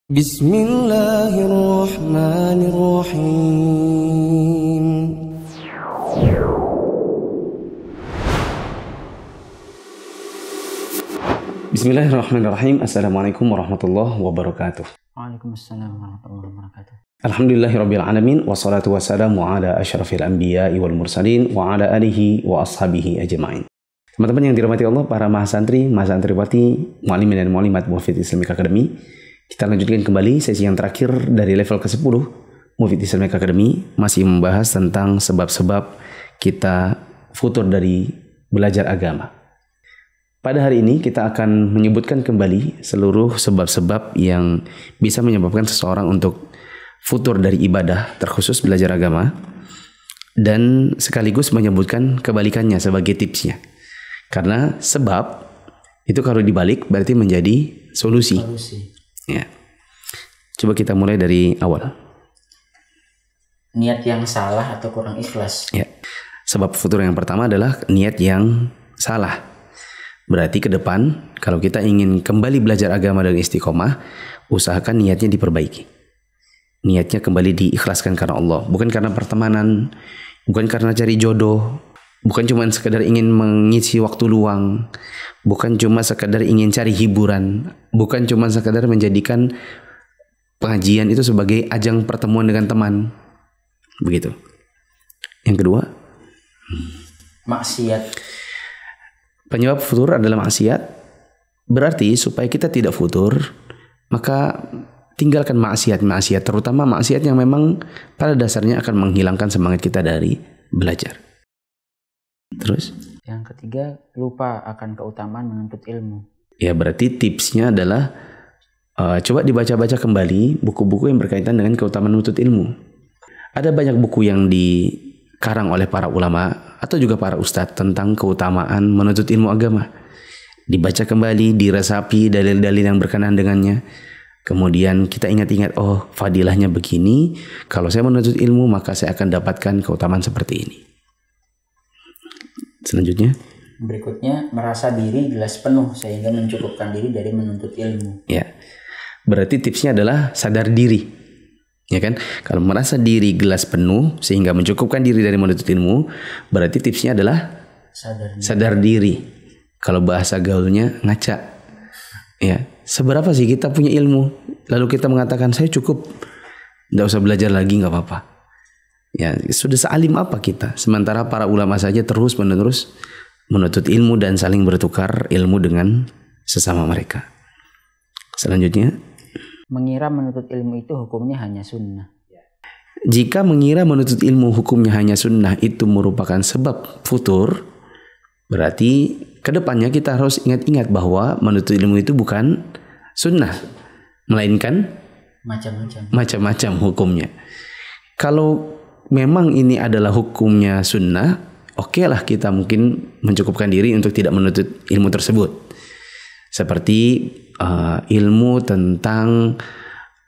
Bismillahirrahmanirrahim. Bismillahirrahmanirrahim. Assalamualaikum warahmatullahi wabarakatuh. Waalaikumsalam warahmatullahi wabarakatuh. Alhamdulillahirabbil alamin wassalatu wassalamu ala asyrafil anbiya'i wal mursalin wa ala alihi wa ashabihi ajmain. Teman-teman yang dirahmati Allah, para mahasantri, mahasantriwati, muallimin dan muallimat Mufid Islamic Academy, kita lanjutkan kembali sesi yang terakhir dari level ke-10 Mufid Islamic Academy, masih membahas tentang sebab-sebab kita futur dari belajar agama. Pada hari ini kita akan menyebutkan kembali seluruh sebab-sebab yang bisa menyebabkan seseorang untuk futur dari ibadah, terkhusus belajar agama, dan sekaligus menyebutkan kebalikannya sebagai tipsnya. Karena sebab itu kalau dibalik berarti menjadi solusi. Ya. Coba kita mulai dari awal. Niat yang salah atau kurang ikhlas. Ya. Sebab futur yang pertama adalah niat yang salah. Berarti ke depan kalau kita ingin kembali belajar agama dan istiqomah, usahakan niatnya diperbaiki. Niatnya kembali diikhlaskan karena Allah, bukan karena pertemanan, bukan karena cari jodoh, bukan cuma sekedar ingin mengisi waktu luang, bukan cuma sekedar ingin cari hiburan, bukan cuma sekedar menjadikan pengajian itu sebagai ajang pertemuan dengan teman. Begitu. Yang kedua, maksiat. Penyebab futur adalah maksiat. Berarti supaya kita tidak futur, maka tinggalkan maksiat-maksiat, terutama maksiat yang memang pada dasarnya akan menghilangkan semangat kita dari belajar. Terus? Yang ketiga, lupa akan keutamaan menuntut ilmu. Ya, berarti tipsnya adalah coba dibaca-baca kembali buku-buku yang berkaitan dengan keutamaan menuntut ilmu. Ada banyak buku yang dikarang oleh para ulama atau juga para ustadz tentang keutamaan menuntut ilmu agama. Dibaca kembali, diresapi dalil-dalil yang berkenaan dengannya. Kemudian kita ingat-ingat, oh fadilahnya begini, kalau saya menuntut ilmu maka saya akan dapatkan keutamaan seperti ini. Selanjutnya, berikutnya, merasa diri gelas penuh sehingga mencukupkan diri dari menuntut ilmu. Ya, berarti tipsnya adalah sadar diri, ya kan? Kalau merasa diri gelas penuh sehingga mencukupkan diri dari menuntut ilmu, berarti tipsnya adalah sadar diri. Kalau bahasa gaulnya ngaca. Ya, seberapa sih kita punya ilmu, lalu kita mengatakan saya cukup, nggak usah belajar lagi, nggak apa-apa. Ya, sudah sealim apa kita? Sementara para ulama saja terus menerus menuntut ilmu dan saling bertukar ilmu dengan sesama mereka. Selanjutnya, mengira menuntut ilmu itu hukumnya hanya sunnah. Jika mengira menuntut ilmu hukumnya hanya sunnah itu merupakan sebab futur, berarti kedepannya kita harus ingat-ingat bahwa menuntut ilmu itu bukan sunnah, melainkan macam-macam hukumnya. Kalau memang ini adalah hukumnya sunnah, oke lah kita mungkin mencukupkan diri untuk tidak menuntut ilmu tersebut. Seperti ilmu tentang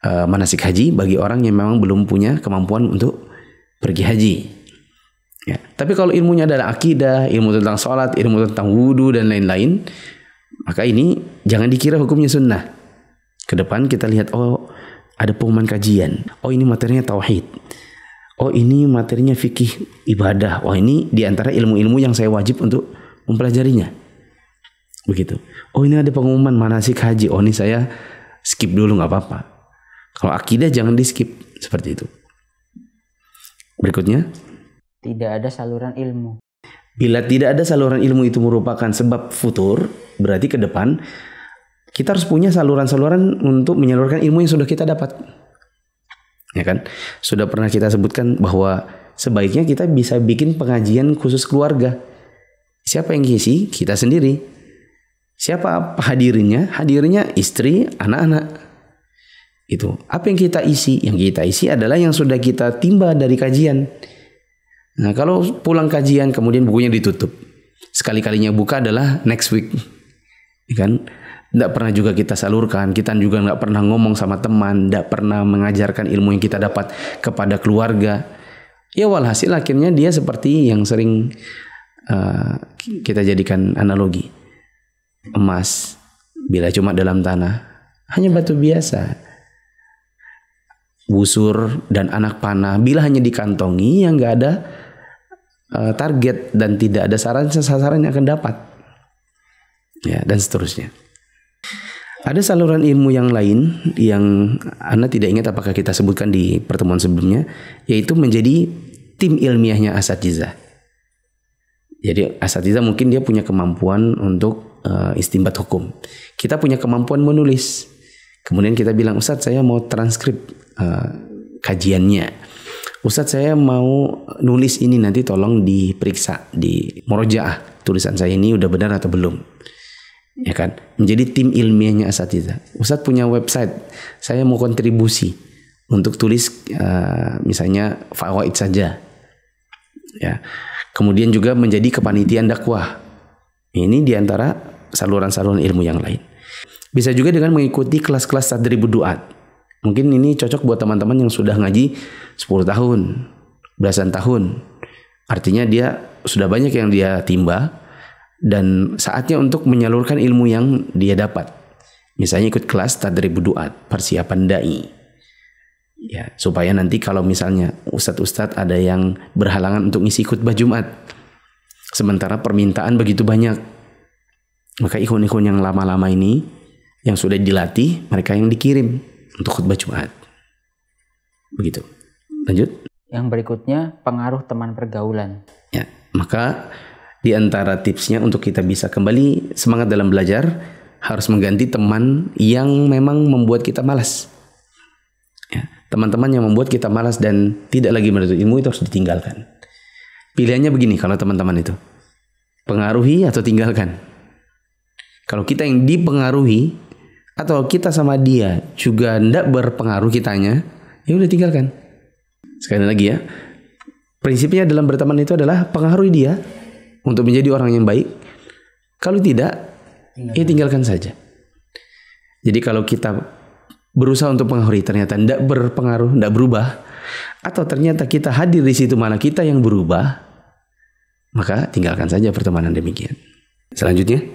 manasik haji bagi orang yang memang belum punya kemampuan untuk pergi haji. Ya. Tapi kalau ilmunya adalah akidah, ilmu tentang sholat, ilmu tentang wudhu dan lain-lain, maka ini jangan dikira hukumnya sunnah. Ke depan kita lihat, oh ada pengumuman kajian, oh ini materinya tauhid, oh ini materinya fikih ibadah, oh ini diantara ilmu-ilmu yang saya wajib untuk mempelajarinya. Begitu. Oh ini ada pengumuman manasik haji, oh ini saya skip dulu nggak apa-apa. Kalau akidah jangan di skip seperti itu. Berikutnya, tidak ada saluran ilmu. Bila tidak ada saluran ilmu itu merupakan sebab futur, berarti ke depan kita harus punya saluran-saluran untuk menyalurkan ilmu yang sudah kita dapat. Ya kan? Sudah pernah kita sebutkan bahwa sebaiknya kita bisa bikin pengajian khusus keluarga. Siapa yang ngisi? Kita sendiri. Siapa hadirinnya? Hadirinnya istri, anak-anak. Itu. Apa yang kita isi? Yang kita isi adalah yang sudah kita timba dari kajian. Nah, kalau pulang kajian kemudian bukunya ditutup, sekali-kalinya buka adalah next week, kan? Tidak pernah juga kita salurkan, kita juga nggak pernah ngomong sama teman, tidak pernah mengajarkan ilmu yang kita dapat kepada keluarga. Ya walhasil akhirnya dia seperti yang sering kita jadikan analogi, emas bila cuma dalam tanah hanya batu biasa. busur dan anak panah bila hanya dikantongi yang nggak ada target dan tidak ada sasaran yang akan dapat, ya, dan seterusnya. Ada saluran ilmu yang lain yang Anda tidak ingat apakah kita sebutkan di pertemuan sebelumnya, yaitu menjadi tim ilmiahnya asatizah. Jadi asatizah mungkin dia punya kemampuan untuk istinbat hukum. Kita punya kemampuan menulis. Kemudian kita bilang, Ustadz saya mau transkrip kajiannya. Ustadz saya mau nulis ini, nanti tolong diperiksa di murojaah. Tulisan saya ini udah benar atau belum. Ya kan? Menjadi tim ilmiahnya asatizah. Ustadz punya website, saya mau kontribusi untuk tulis misalnya fawaid saja. Ya. Kemudian juga menjadi kepanitiaan dakwah. Ini diantara saluran-saluran ilmu yang lain. Bisa juga dengan mengikuti kelas-kelas tadribud duat. Mungkin ini cocok buat teman-teman yang sudah ngaji 10 tahun, belasan tahun. Artinya dia sudah banyak yang dia timba dan saatnya untuk menyalurkan ilmu yang dia dapat. Misalnya ikut kelas tadribud duat, persiapan dai. Ya, supaya nanti kalau misalnya ustadz-ustadz ada yang berhalangan untuk ngisi khutbah Jumat, sementara permintaan begitu banyak, maka ikhwan-ikhwan yang lama-lama ini yang sudah dilatih, mereka yang dikirim untuk khutbah Jumat. Begitu. Lanjut. Yang berikutnya, pengaruh teman pergaulan. Ya, maka di antara tipsnya untuk kita bisa kembali semangat dalam belajar, harus mengganti teman yang memang membuat kita malas. Ya, teman-teman yang membuat kita malas dan tidak lagi menuntut ilmu itu harus ditinggalkan. Pilihannya begini kalau teman-teman itu, pengaruhi atau tinggalkan. Kalau kita yang dipengaruhi atau kita sama dia juga tidak berpengaruh kitanya, ya udah tinggalkan. Sekali lagi ya, prinsipnya dalam berteman itu adalah pengaruhi dia untuk menjadi orang yang baik. Kalau tidak, ya tinggalkan saja. Jadi kalau kita berusaha untuk pengaruhi ternyata tidak berpengaruh, tidak berubah, atau ternyata kita hadir di situ malah kita yang berubah, maka tinggalkan saja pertemanan demikian. Selanjutnya,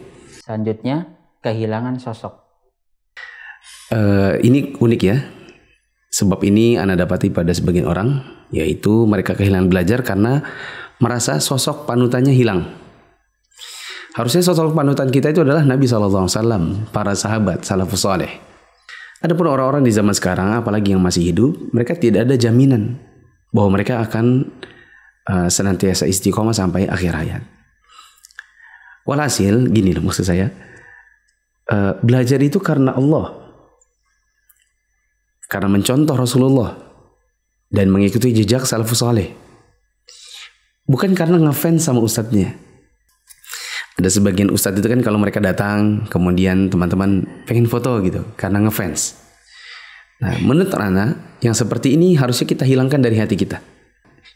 kehilangan sosok. Ini unik ya. Sebab ini Anda dapati pada sebagian orang, yaitu mereka kehilangan belajar karena merasa sosok panutannya hilang. Harusnya sosok panutan kita itu adalah Nabi SAW, para sahabat, salafus saleh. Adapun orang-orang di zaman sekarang, apalagi yang masih hidup, mereka tidak ada jaminan bahwa mereka akan senantiasa istiqomah sampai akhir hayat. Walhasil, gini loh maksud saya, belajar itu karena Allah, karena mencontoh Rasulullah dan mengikuti jejak salafus saleh. Bukan karena ngefans sama ustadznya. Ada sebagian ustadz itu kan kalau mereka datang, kemudian teman-teman pengen foto gitu, karena ngefans. Nah, menurut Ana, yang seperti ini harusnya kita hilangkan dari hati kita.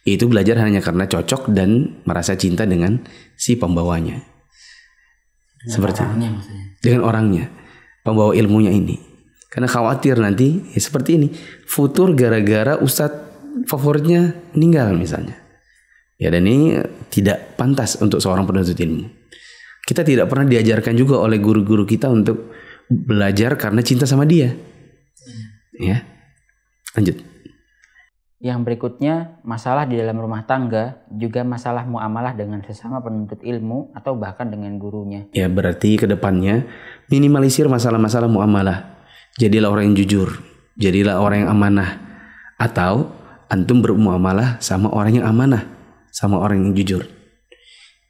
Yaitu belajar hanya karena cocok dan merasa cinta dengan si pembawanya. Seperti orangnya, dengan orangnya, pembawa ilmunya ini. Karena khawatir nanti ya seperti ini, futur gara-gara ustadz favoritnya meninggal misalnya. Ya, dan ini tidak pantas untuk seorang penuntut ilmu. Kita tidak pernah diajarkan juga oleh guru-guru kita untuk belajar karena cinta sama dia. Ya, lanjut. Yang berikutnya, masalah di dalam rumah tangga, juga masalah muamalah dengan sesama penuntut ilmu atau bahkan dengan gurunya. Ya, berarti ke depannya minimalisir masalah-masalah muamalah. Jadilah orang yang jujur, jadilah orang yang amanah, atau antum bermuamalah sama orang yang amanah, sama orang yang jujur.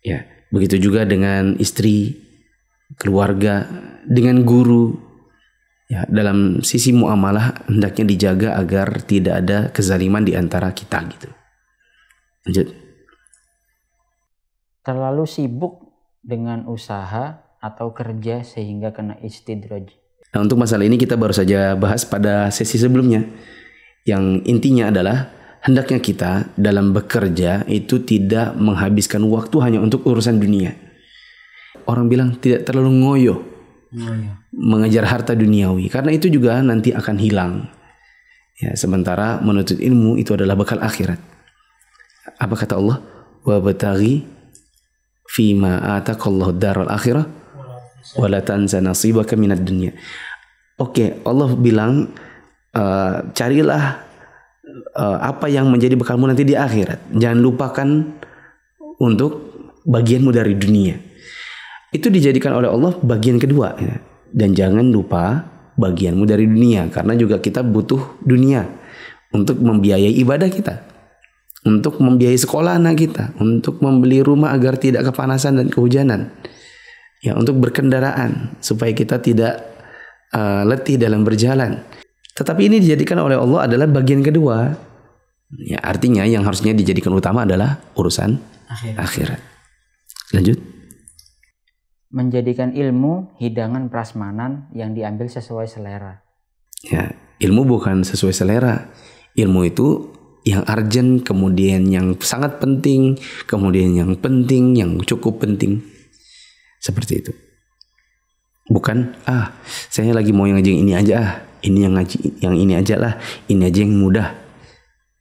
Ya, begitu juga dengan istri, keluarga, dengan guru. Ya, dalam sisi muamalah hendaknya dijaga agar tidak ada kezaliman di antara kita gitu. Lanjut. Terlalu sibuk dengan usaha atau kerja sehingga kena istidraj. Nah, untuk masalah ini kita baru saja bahas pada sesi sebelumnya. Yang intinya adalah hendaknya kita dalam bekerja itu tidak menghabiskan waktu hanya untuk urusan dunia. Orang bilang tidak terlalu ngoyo mengejar harta duniawi, karena itu juga nanti akan hilang. Ya, sementara menuntut ilmu itu adalah bekal akhirat. Apa kata Allah? Wa bataghi fima ataqallahu daral akhirah wa la tansa nasibaka minad dunya. Oke, Allah bilang carilah apa yang menjadi bekalmu nanti di akhirat. Jangan lupakan untuk bagianmu dari dunia. Itu dijadikan oleh Allah bagian kedua, ya. Dan jangan lupa bagianmu dari dunia, karena juga kita butuh dunia untuk membiayai ibadah kita, untuk membiayai sekolah anak kita, untuk membeli rumah agar tidak kepanasan dan kehujanan, ya, untuk berkendaraan supaya kita tidak letih dalam berjalan. Tetapi ini dijadikan oleh Allah adalah bagian kedua. Ya, artinya yang harusnya dijadikan utama adalah urusan akhirat. Lanjut. Menjadikan ilmu hidangan prasmanan yang diambil sesuai selera. Ya, ilmu bukan sesuai selera. Ilmu itu yang urgent, kemudian yang sangat penting, kemudian yang penting, yang cukup penting. Seperti itu. Bukan, saya lagi mau yang ngaji yang ini aja, ini yang ngaji yang ini aja lah, ini aja yang mudah.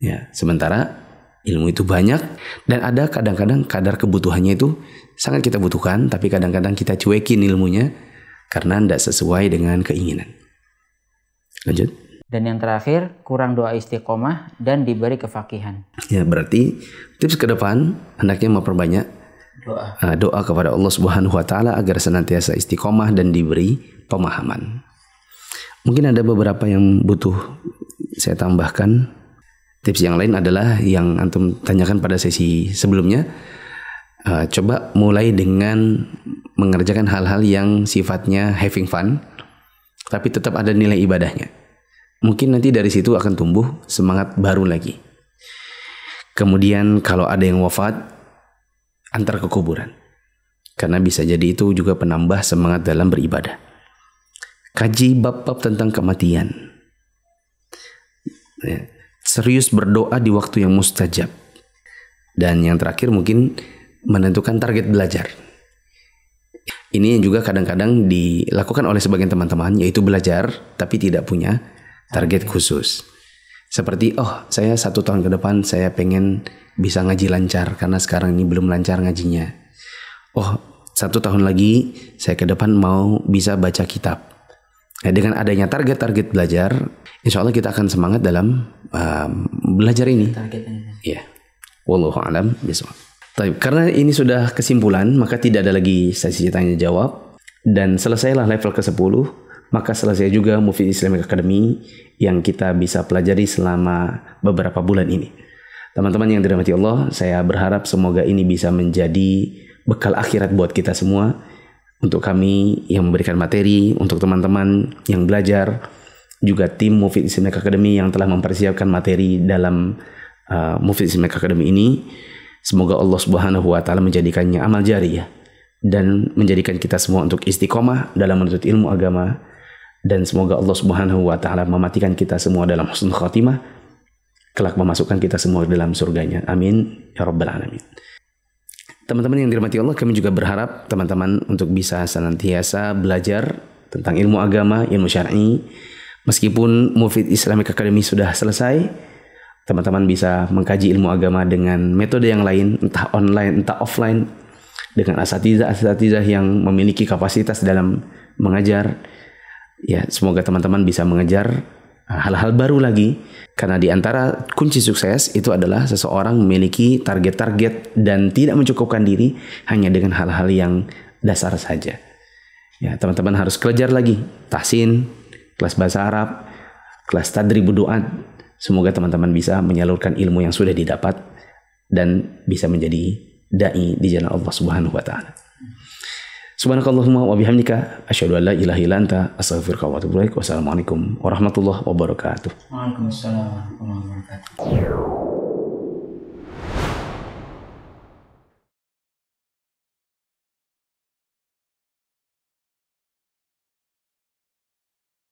Ya, sementara ilmu itu banyak dan ada kadang-kadang kadar kebutuhannya itu sangat kita butuhkan, tapi kadang-kadang kita cuekin ilmunya karena tidak sesuai dengan keinginan. Lanjut. Dan yang terakhir, kurang doa istiqomah dan diberi kefakihan. Ya, berarti tips ke depan hendaknya memperbanyak doa kepada Allah Subhanahu wa taala agar senantiasa istiqomah dan diberi pemahaman. Mungkin ada beberapa yang butuh saya tambahkan. Tips yang lain adalah yang antum tanyakan pada sesi sebelumnya. Coba mulai dengan mengerjakan hal-hal yang sifatnya having fun, tapi tetap ada nilai ibadahnya. Mungkin nanti dari situ akan tumbuh semangat baru lagi. Kemudian kalau ada yang wafat, antar ke kuburan, karena bisa jadi itu juga penambah semangat dalam beribadah. Kaji bab-bab tentang kematian, ya. Serius berdoa di waktu yang mustajab. Dan yang terakhir mungkin menentukan target belajar. Ini yang juga kadang-kadang dilakukan oleh sebagian teman-teman, yaitu belajar tapi tidak punya target khusus. Seperti, saya 1 tahun ke depan saya pengen bisa ngaji lancar karena sekarang ini belum lancar ngajinya. 1 tahun lagi saya ke depan mau bisa baca kitab. Nah, dengan adanya target-target belajar, insya Allah kita akan semangat dalam belajar ini. Iya. Wallahu a'lam bishawab. Karena ini sudah kesimpulan, maka tidak ada lagi sesi tanya jawab dan selesailah level ke-10. Maka selesai juga Mufid Islamic Academy yang kita bisa pelajari selama beberapa bulan ini. Teman-teman yang dirahmati Allah, saya berharap semoga ini bisa menjadi bekal akhirat buat kita semua. Untuk kami yang memberikan materi, untuk teman-teman yang belajar, juga tim Mufid Islamic Academy yang telah mempersiapkan materi dalam Mufid Islamic Academy ini. Semoga Allah Subhanahu wa taala menjadikannya amal jariyah dan menjadikan kita semua untuk istiqomah dalam menuntut ilmu agama, dan semoga Allah Subhanahu wa taala mematikan kita semua dalam husnul khatimah, kelak memasukkan kita semua dalam surganya. Amin ya rabbal alamin. Teman-teman yang dirahmati Allah, kami juga berharap teman-teman untuk bisa senantiasa belajar tentang ilmu agama, ilmu syar'i. Meskipun Mufid Islamic Academy sudah selesai, teman-teman bisa mengkaji ilmu agama dengan metode yang lain, entah online, entah offline, dengan asatizah yang memiliki kapasitas dalam mengajar. Ya, semoga teman-teman bisa mengejar hal-hal baru lagi, karena di antara kunci sukses itu adalah seseorang memiliki target-target dan tidak mencukupkan diri hanya dengan hal-hal yang dasar saja. Ya, teman-teman harus kejar lagi tahsin, kelas bahasa Arab, kelas tadribud du'at. Semoga teman-teman bisa menyalurkan ilmu yang sudah didapat dan bisa menjadi dai di jalan Allah Subhanahu wa taala. Subhanakallahumma wa bihamdika asyhadu an la ilaha illa anta astaghfiruka wa atubu ilaik. Wassalamualaikum warahmatullahi wabarakatuh. Waalaikumsalam warahmatullahi wabarakatuh.